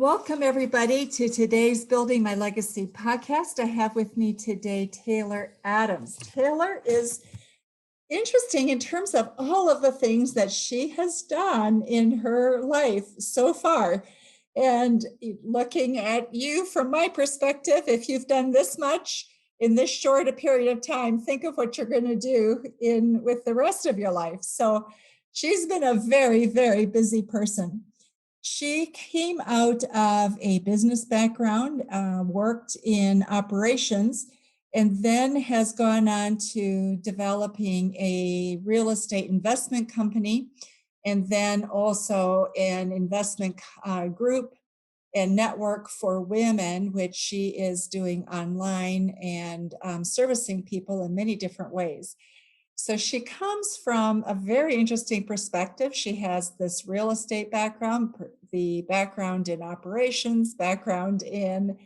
Welcome, everybody, to today's Building My Legacy podcast. I have with me today Taylor Adams. Taylor is interesting in terms of all of the things that she has done in her life so far. And looking at you from my perspective, if you've done this much in this short a period of time, think of what you're going to do with the rest of your life. So she's been a very, very busy person. She came out of a business background, worked in operations, and then has gone on to developing a real estate investment company, and then also an investment group and network for women, which she is doing online and servicing people in many different ways. So she comes from a very interesting perspective. She has this real estate background, the background in operations, background in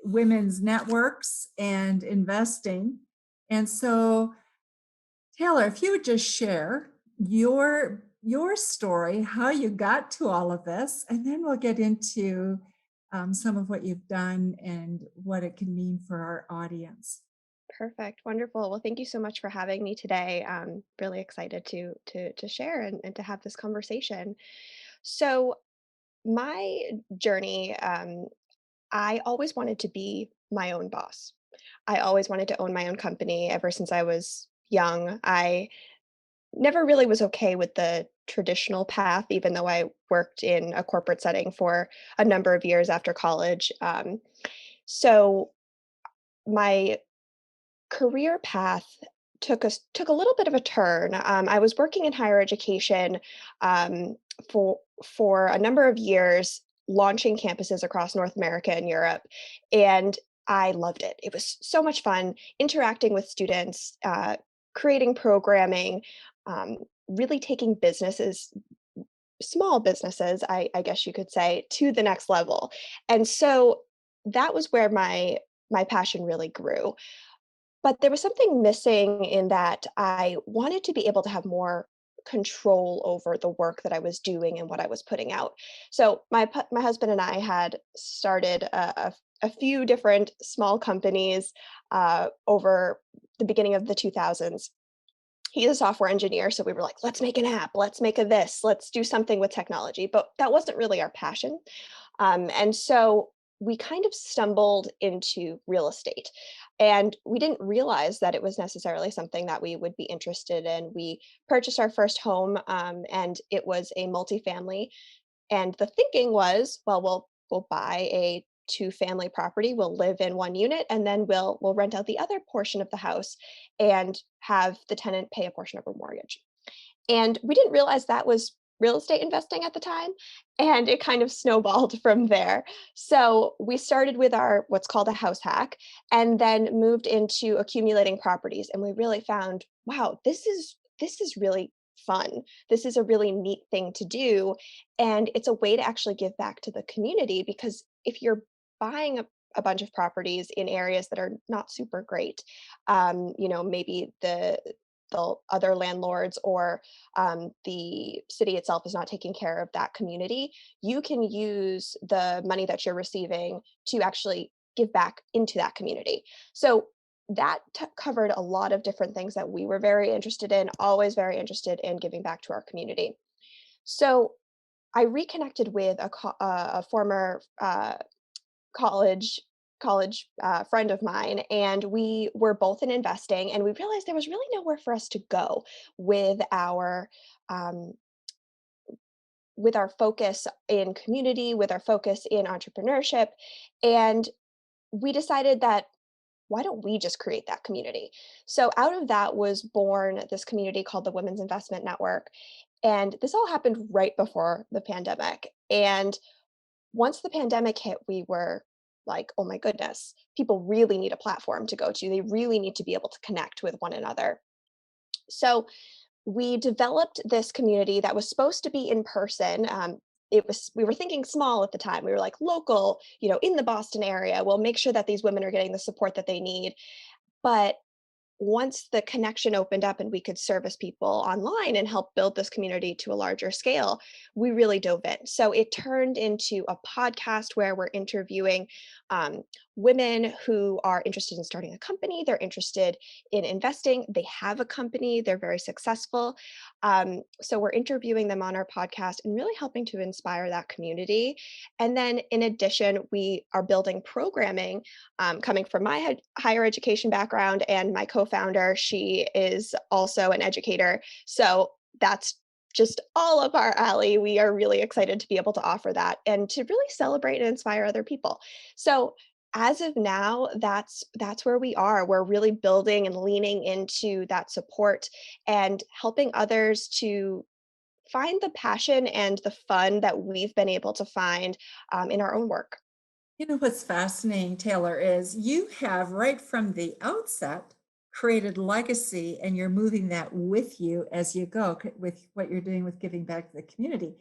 women's networks and investing. And so, Taylor, if you would just share your story, how you got to all of this, and then we'll get into some of what you've done and what it can mean for our audience. Perfect. Wonderful. Well, thank you so much for having me today. I'm really excited to share and to have this conversation. So my journey, I always wanted to be my own boss. I always wanted to own my own company ever since I was young. I never really was okay with the traditional path, even though I worked in a corporate setting for a number of years after college. So my career path took a little bit of a turn. I was working in higher education um, for a number of years, launching campuses across North America and Europe, and I loved it. It was so much fun interacting with students, creating programming, really taking businesses, small businesses, I guess you could say, to the next level. And so that was where my passion really grew. But there was something missing in that I wanted to be able to have more control over the work that I was doing and what I was putting out. So my husband and I had started a few different small companies over the beginning of the 2000s. He's a software engineer, so we were like, let's make an app, let's make a this, let's do something with technology. But that wasn't really our passion. And so we kind of stumbled into real estate. And we didn't realize that it was necessarily something that we would be interested in. We purchased our first home, and it was a multifamily. And the thinking was, well, we'll buy a two-family property, we'll live in one unit, and then we'll rent out the other portion of the house and have the tenant pay a portion of our mortgage. And we didn't realize that was real estate investing at the time, and it kind of snowballed from there. So we started with our what's called a house hack and then moved into accumulating properties, and we really found, wow, this is really fun. This is a really neat thing to do, and it's a way to actually give back to the community because if you're buying a bunch of properties in areas that are not super great, maybe the other landlords or the city itself is not taking care of that community, you can use the money that you're receiving to actually give back into that community. So that covered a lot of different things that we were very interested in, always very interested in giving back to our community. So I reconnected with a former college friend of mine, and we were both in investing, and we realized there was really nowhere for us to go with um, our focus in community, with our focus in entrepreneurship. And we decided that why don't we just create that community? So out of that was born this community called the Women's Investment Network. And this all happened right before the pandemic. And once the pandemic hit, we were like, oh my goodness, people really need a platform to go to. They really need to be able to connect with one another. So we developed this community that was supposed to be in person. We were thinking small at the time. We were like local, in the Boston area. We'll make sure that these women are getting the support that they need. But once the connection opened up and we could service people online and help build this community to a larger scale, we really dove in. So it turned into a podcast where we're interviewing um, women who are interested in starting a company. They're interested in investing. They have a company. They're very successful. So we're interviewing them on our podcast and really helping to inspire that community. And then in addition, we are building programming coming from my higher education background, and my co-founder, she is also an educator. So that's just all of our alley. We are really excited to be able to offer that and to really celebrate and inspire other people. So as of now, that's where we are. We're really building and leaning into that support and helping others to find the passion and the fun that we've been able to find in our own work. You know what's fascinating, Taylor, is you have right from the outset created legacy and you're moving that with you as you go with what you're doing with giving back to the community.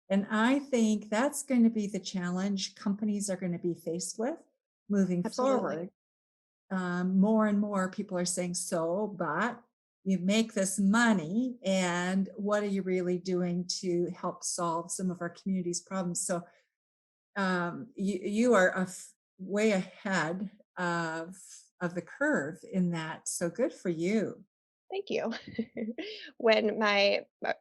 And I think that's going to be the challenge companies are going to be faced with moving Absolutely. forward. More and more people are saying, so, but you make this money, and what are you really doing to help solve some of our community's problems? So you are way ahead of the curve in that. So good for you. Thank you. When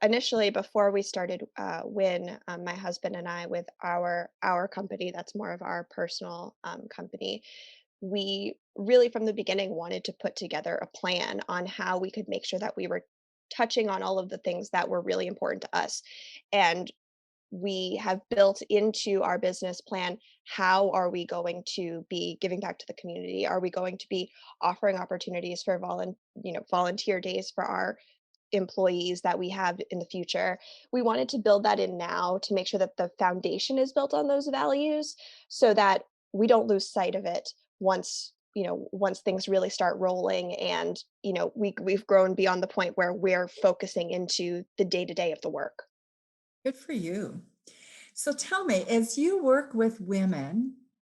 initially before we started when my husband and I with our company, that's more of our personal company, we really from the beginning wanted to put together a plan on how we could make sure that we were touching on all of the things that were really important to us. And we have built into our business plan, how are we going to be giving back to the community? Are we going to be offering opportunities for volunteer days for our employees that we have in the future? We wanted to build that in now to make sure that the foundation is built on those values so that we don't lose sight of it once things really start rolling, and we've grown beyond the point where we're focusing into the day-to-day of the work. Good for you. So tell me, as you work with women,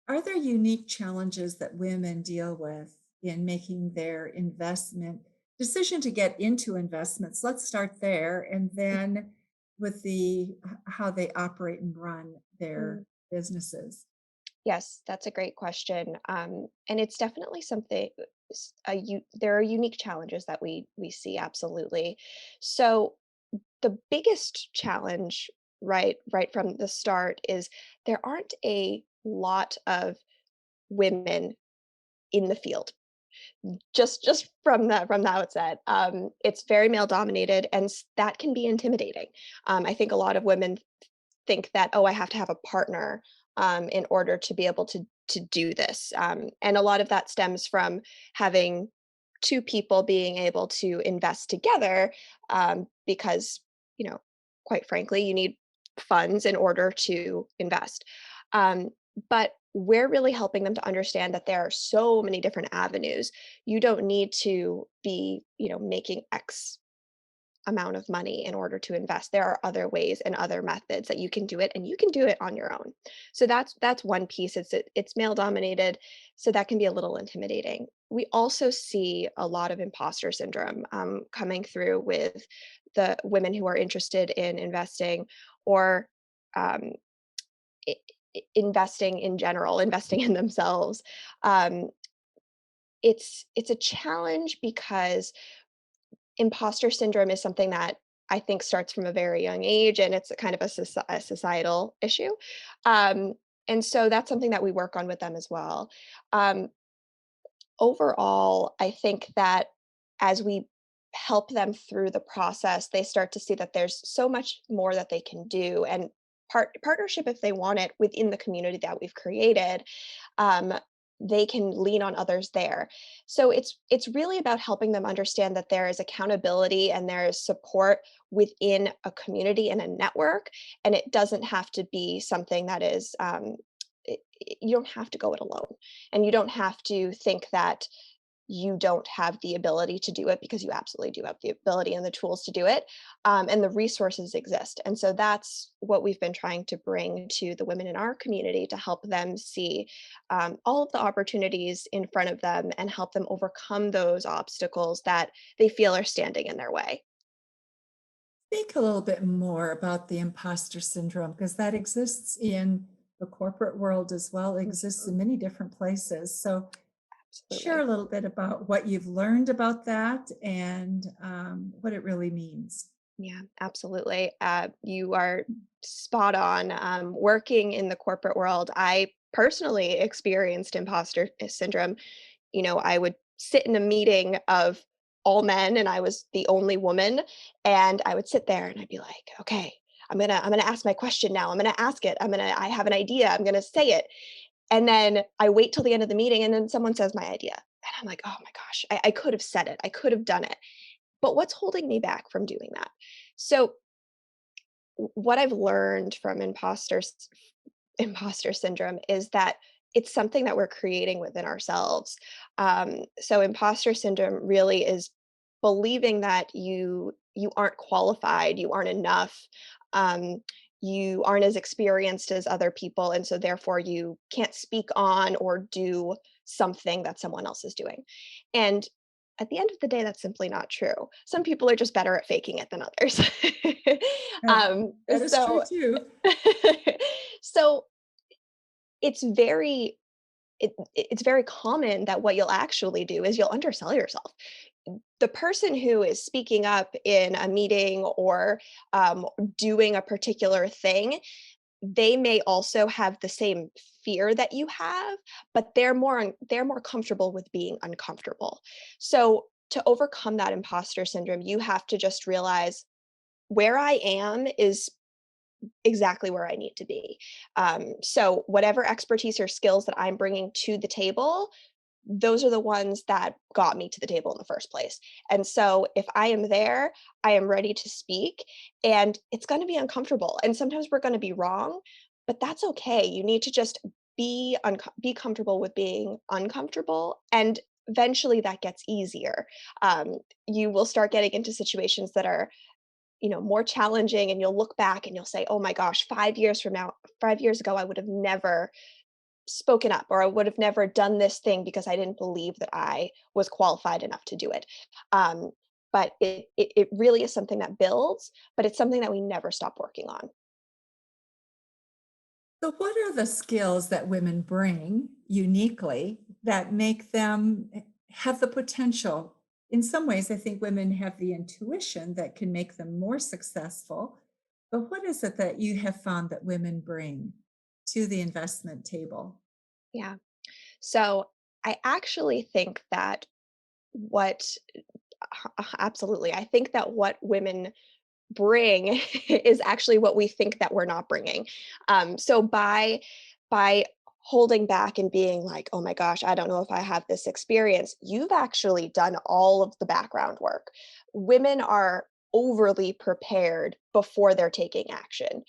are there unique challenges that women deal with in making their investment decision to get into investments? Let's start there, and then with the how they operate and run their businesses. Yes, that's a great question. And it's definitely something, there are unique challenges that we see, absolutely. So the biggest challenge, right from the start, is there aren't a lot of women in the field. Just from the outset, it's very male dominated, and that can be intimidating. I think a lot of women think that, oh, I have to have a partner in order to be able to do this, and a lot of that stems from having two people being able to invest together, because you know, quite frankly, you need funds in order to invest. Um, but we're really helping them to understand that there are so many different avenues. You don't need to be, making X amount of money in order to invest. There are other ways and other methods that you can do it, and you can do it on your own. So that's one piece. It's male dominated, so that can be a little intimidating. We also see a lot of imposter syndrome coming through with the women who are interested in investing, or um, investing in general, investing in themselves. Um, it's a challenge because imposter syndrome is something that I think starts from a very young age, and it's a kind of a societal issue. Um, and so that's something that we work on with them as well. Um, Overall, I think that as we help them through the process, they start to see that there's so much more that they can do, and partnership if they want it within the community that we've created. um, they can lean on others there. So it's really about helping them understand that there is accountability and there is support within a community and a network, and it doesn't have to be something that is you don't have to go it alone, and you don't have to think that you don't have the ability to do it, because you absolutely do have the ability and the tools to do it, and the resources exist. And so that's what we've been trying to bring to the women in our community, to help them see all of the opportunities in front of them and help them overcome those obstacles that they feel are standing in their way. Think a little bit more about the imposter syndrome because that exists in the corporate world as well, it exists Mhm. in many different places. So share a Absolutely. little bit about what you've learned about that and what it really means. Yeah, absolutely. You are spot on. Working in the corporate world, I personally experienced imposter syndrome. I would sit in a meeting of all men and I was the only woman, and I would sit there and I'd be like, "Okay, I'm going to ask my question now. I'm going to ask it. I have an idea. I'm going to say it." And then I wait till the end of the meeting and then someone says my idea. And I'm like, "Oh my gosh, I could have said it. I could have done it." But what's holding me back from doing that? So what I've learned from imposter syndrome is that it's something that we're creating within ourselves. So imposter syndrome really is believing that you aren't qualified, you aren't enough, um, you aren't as experienced as other people, and so therefore you can't speak on or do something that someone else is doing. And at the end of the day, that's simply not true. Some people are just better at faking it than others. Uh, um, that is true so too. so it's very it's very common that what you'll actually do is you'll undersell yourself. The person who is speaking up in a meeting or doing a particular thing, they may also have the same fear that you have, but they're more comfortable with being uncomfortable. So to overcome that imposter syndrome, you have to just realize where I am is exactly where I need to be. So whatever expertise or skills that I'm bringing to the table, those are the ones that got me to the table in the first place. And so if I am there, I am ready to speak, and it's going to be uncomfortable. And sometimes we're going to be wrong, but that's okay. You need to just be comfortable with being uncomfortable, and eventually that gets easier. You will start getting into situations that are more challenging, and you'll look back and you'll say, "Oh my gosh, 5 years from now, 5 years ago, I would have never spoken up, or I would have never done this thing because I didn't believe that I was qualified enough to do it." Um, but it really is something that builds, but it's something that we never stop working on. So, what are the skills that women bring uniquely that make them have the potential? In some ways, I think women have the intuition that can make them more successful. But what is it that you have found that women bring to the investment table? Yeah. So I actually think that what absolutely, I think that what women bring is actually what we think that we're not bringing. So by holding back and being like, "Oh my gosh, I don't know if I have this experience," you've actually done all of the background work. Women are overly prepared before they're taking action.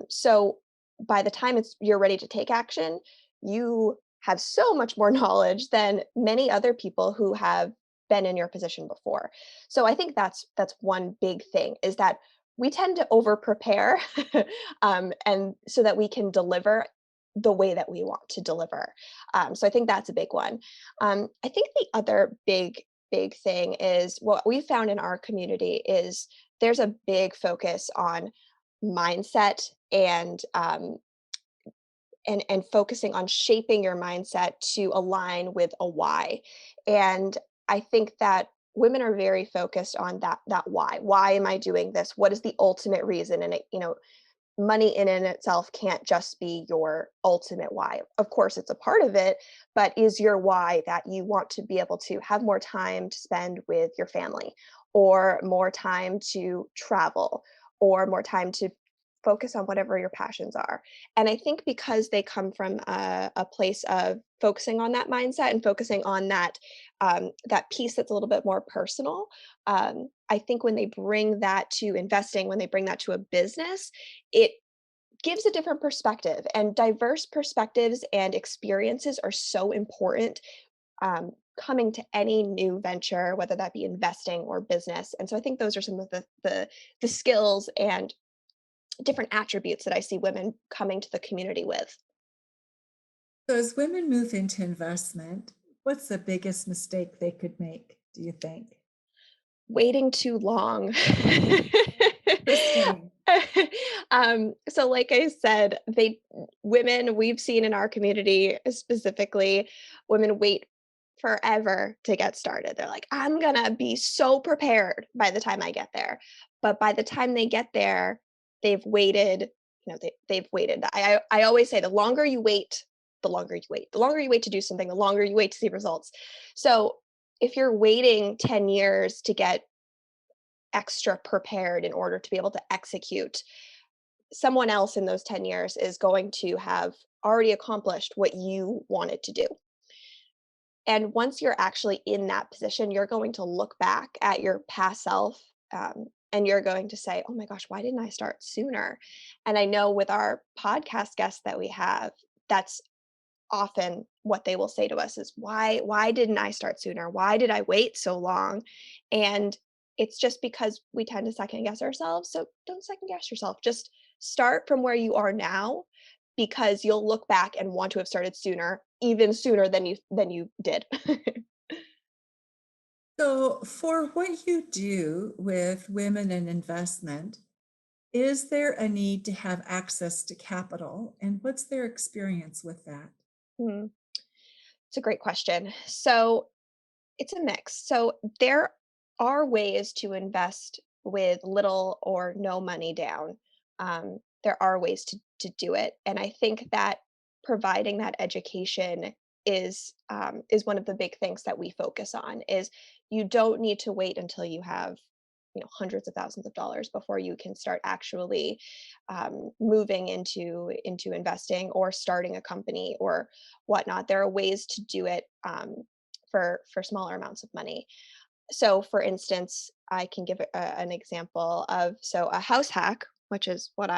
So by the time you're ready to take action, you have so much more knowledge than many other people who have been in your position before. So I think that's one big thing, is that we tend to over prepare, and so that we can deliver the way that we want to deliver. So I think that's a big one. I think the other big thing is what we found in our community is there's a big focus on mindset, and focusing on shaping your mindset to align with a why. And I think that women are very focused on that why. Why am I doing this? What is the ultimate reason? And money in and itself can't just be your ultimate why. Of course, it's a part of it, but is your why that you want to be able to have more time to spend with your family, or more time to travel, or more time to focus on whatever your passions are? And I think because they come from a place of focusing on that mindset and focusing on that piece that's a little bit more personal, I think when they bring that to investing, when they bring that to a business, it gives a different perspective. And diverse perspectives and experiences are so important, coming to any new venture, whether that be investing or business. And so I think those are some of the skills and different attributes that I see women coming to the community with. So as women move into investment, what's the biggest mistake they could make, do you think? Waiting too long. Interesting. So like I said, women we've seen in our community specifically, women wait forever to get started. They're like, I'm gonna be so prepared by the time I get there. But by the time they get there, they've waited, they've waited. I always say the longer you wait, the longer you wait. The longer you wait to do something, the longer you wait to see results. So if you're waiting 10 years to get extra prepared in order to be able to execute, someone else in those 10 years is going to have already accomplished what you wanted to do. And once you're actually in that position, you're going to look back at your past self, and you're going to say, oh my gosh, why didn't I start sooner? And I know with our podcast guests that we have, that's often what they will say to us is, why didn't I start sooner? Why did I wait so long? And it's just because we tend to second guess ourselves. So don't second guess yourself. Just start from where you are now, because you'll look back and want to have started sooner, even sooner than you did. So for what you do with women in investment, is there a need to have access to capital? And what's their experience with that? Hmm, it's a great question. So it's a mix. So there are ways to invest with little or no money down. There are ways to do it, and I think that providing that education is one of the big things that we focus on. Is you don't need to wait until you have hundreds of thousands of dollars before you can start actually moving into investing or starting a company or whatnot. There are ways to do it for smaller amounts of money. So, for instance, I can give an example of a house hack, which is what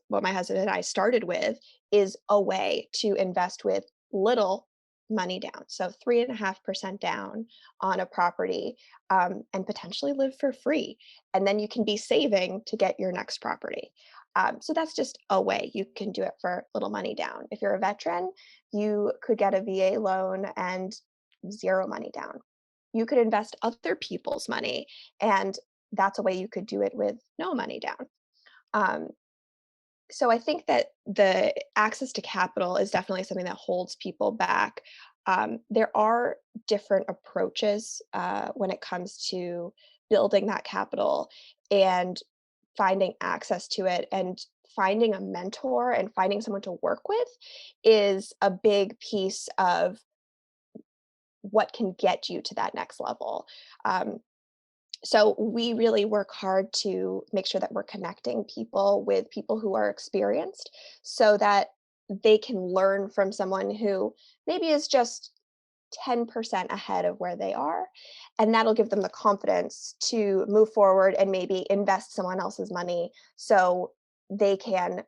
my husband and I started with, is a way to invest with little money down. So 3.5% down on a property, and potentially live for free. And then you can be saving to get your next property. So that's just a way you can do it for little money down. If you're a veteran, you could get a VA loan and zero money down. You could invest other people's money, and that's a way you could do it with no money down. Um, so I think that the access to capital is definitely something that holds people back. There are different approaches when it comes to building that capital and finding access to it, and finding a mentor and finding someone to work with is a big piece of what can get you to that next level. Um, so we really work hard to make sure that we're connecting people with people who are experienced so that they can learn from someone who maybe is just 10% ahead of where they are. And that'll give them the confidence to move forward and maybe invest someone else's money so they can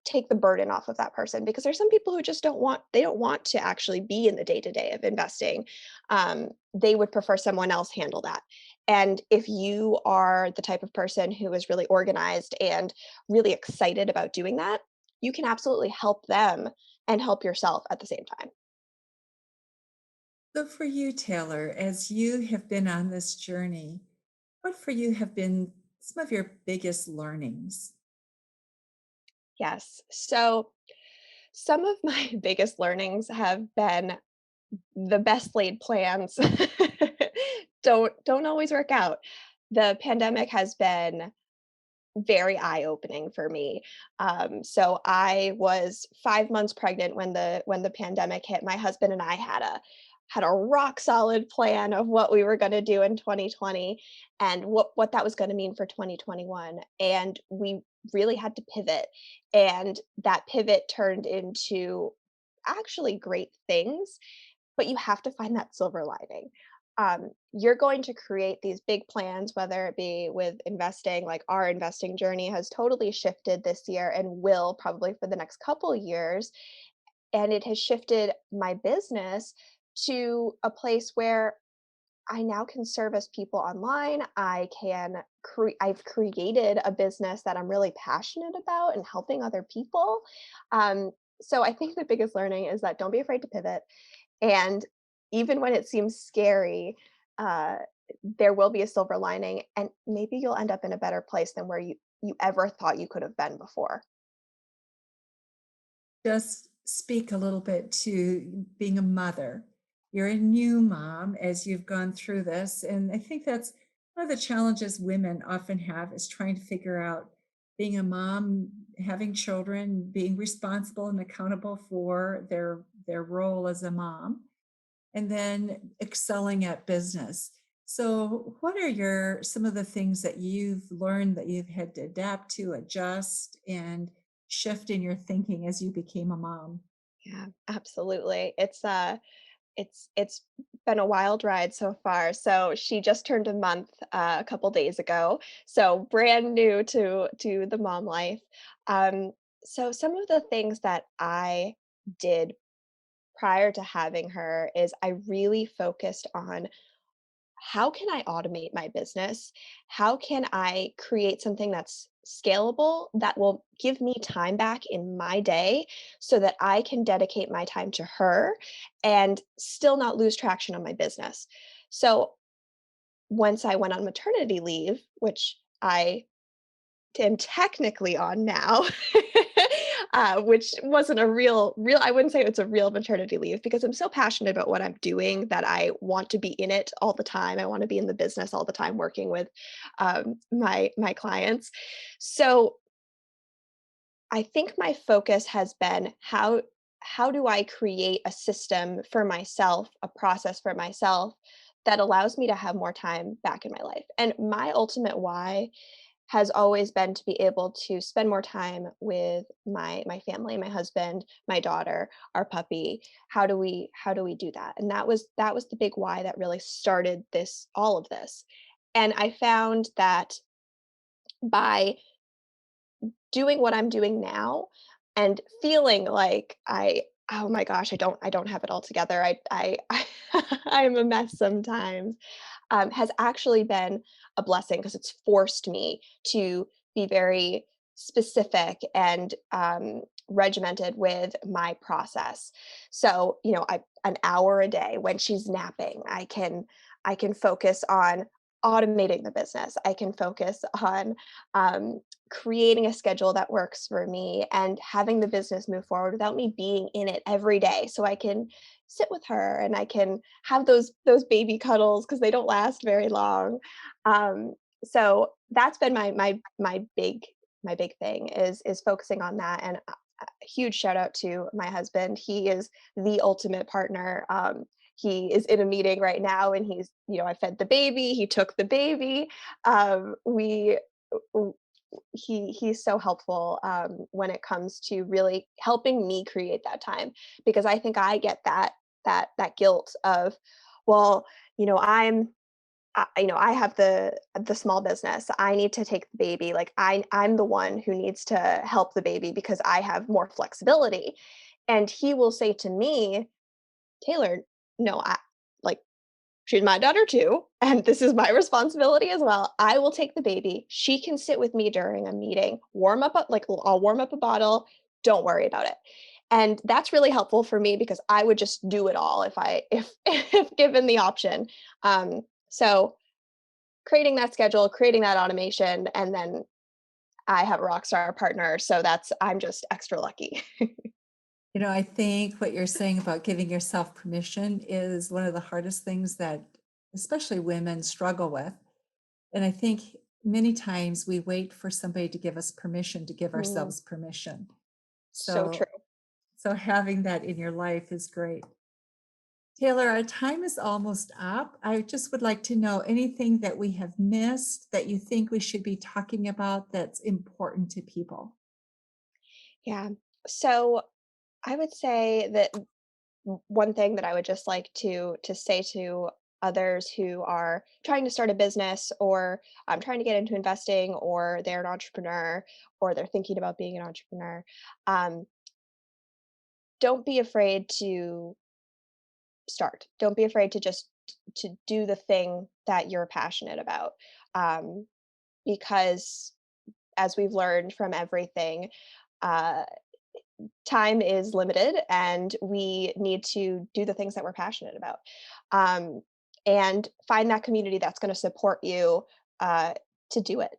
take the burden off of that person, because there's some people who just don't want to actually be in the day to day of investing. They would prefer someone else handle that. And if you are the type of person who is really organized and really excited about doing that, you can absolutely help them and help yourself at the same time. So for you, Taylor, as you have been on this journey, what for you have been some of your biggest learnings? Yes. So some of my biggest learnings have been the best laid plans don't always work out. The pandemic has been very eye-opening for me. So I was 5 months pregnant when the pandemic hit. My husband and I had a rock solid plan of what we were going to do in 2020 and what that was going to mean for 2021. And we really had to pivot. And that pivot turned into actually great things, but you have to find that silver lining. You're going to create these big plans, whether it be with investing, like our investing journey has totally shifted this year and will probably for the next couple years. And it has shifted my business to a place where I now can service people online. I've created a business that I'm really passionate about and helping other people. Um, so I think the biggest learning is that don't be afraid to pivot. And even when it seems scary, uh, there will be a silver lining, and maybe you'll end up in a better place than where you ever thought you could have been before. Just speak a little bit to being a mother. You're a new mom as you've gone through this. And I think that's one of the challenges women often have is trying to figure out being a mom, having children, being responsible and accountable for their role as a mom, and then excelling at business. So what are your some of the things that you've learned that you've had to adapt to, adjust, and shift in your thinking as you became a mom? Yeah, absolutely. It's been a wild ride so far. So she just turned a month a couple days ago. So brand new to the mom life. Um, so some of the things that I did prior to having her is I really focused on how can I automate my business? How can I create something that's scalable that will give me time back in my day so that I can dedicate my time to her and still not lose traction on my business? So once I went on maternity leave, which I am technically on now, which wasn't a real I wouldn't say it's a real maternity leave because I'm so passionate about what I'm doing that I want to be in it all the time. I want to be in the business all the time working with my clients. So I think my focus has been how do I create a system for myself, a process for myself that allows me to have more time back in my life. And my ultimate why has always been to be able to spend more time with my family, my husband, my daughter, our puppy. How do we do that? And that was the big why that really started this all of this. And I found that by doing what I'm doing now and feeling like oh my gosh, I don't have it all together. I'm a mess sometimes, has actually been a blessing because it's forced me to be very specific and regimented with my process. So, an hour a day when she's napping, I can focus on automating the business. I can focus on creating a schedule that works for me and having the business move forward without me being in it every day. So I can sit with her and I can have those baby cuddles because they don't last very long. Um, so that's been my big thing is focusing on that. And a huge shout out to my husband. He is the ultimate partner. He is in a meeting right now, and I fed the baby. He took the baby. We he's so helpful when it comes to really helping me create that time because I think I get that guilt of, well, I have the small business. I need to take the baby. Like I'm the one who needs to help the baby because I have more flexibility. And he will say to me, Taylor, no, like she's my daughter too, and this is my responsibility as well. I will take the baby. She can sit with me during a meeting, I'll warm up a bottle. Don't worry about it. And that's really helpful for me because I would just do it all if if given the option. So creating that schedule, creating that automation, and then I have a rock star partner. So I'm just extra lucky. I think what you're saying about giving yourself permission is one of the hardest things that especially women struggle with. And I think many times we wait for somebody to give us permission to give Mm, ourselves permission. so true. So having that in your life is great. Taylor, our time is almost up. I just would like to know anything that we have missed that you think we should be talking about that's important to people. Yeah. So I would say that one thing that I would just like to say to others who are trying to start a business or trying to get into investing or they're an entrepreneur or they're thinking about being an entrepreneur, um, don't be afraid to start. Don't be afraid to just to do the thing that you're passionate about. Um, because as we've learned from everything, uh, time is limited and we need to do the things that we're passionate about. Um, and find that community that's going to support you uh, to do it.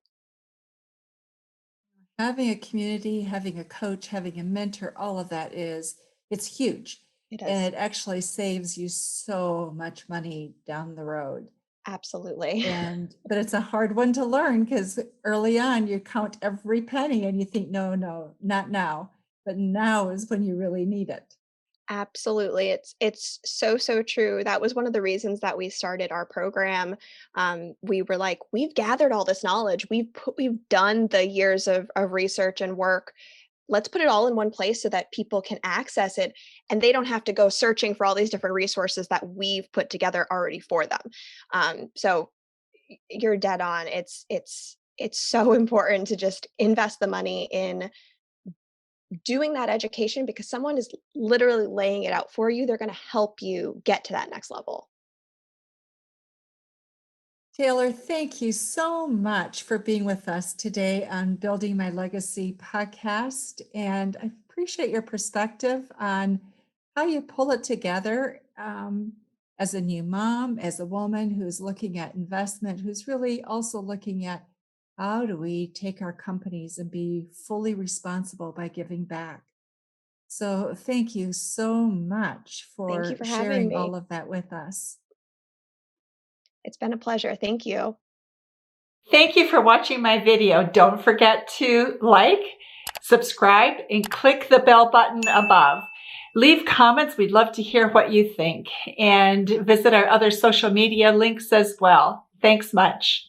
Having a community, having a coach, having a mentor, all of that it's huge. It And is. it actually saves you so much money down the road. Absolutely. But it's a hard one to learn because early on you count every penny and you think, no, no, not now. But now is when you really need it. Absolutely. It's so, so true. That was one of the reasons that we started our program. We were like, we've gathered all this knowledge. We've done the years of research and work. Let's put it all in one place so that people can access it and they don't have to go searching for all these different resources that we've put together already for them. So you're dead on. It's so important to just invest the money in doing that education because someone is literally laying it out for you. They're going to help you get to that next level. Taylor, thank you so much for being with us today on Building My Legacy podcast. And I appreciate your perspective on how you pull it together as a new mom, as a woman who's looking at investment, who's really also looking at how do we take our companies and be fully responsible by giving back. So thank you so much Thank you for for having sharing me. all of that with us. It's been a pleasure. Thank you. Thank you for watching my video. Don't forget to like, subscribe, and click the bell button above. Leave comments. We'd love to hear what you think. And visit our other social media links as well. Thanks much.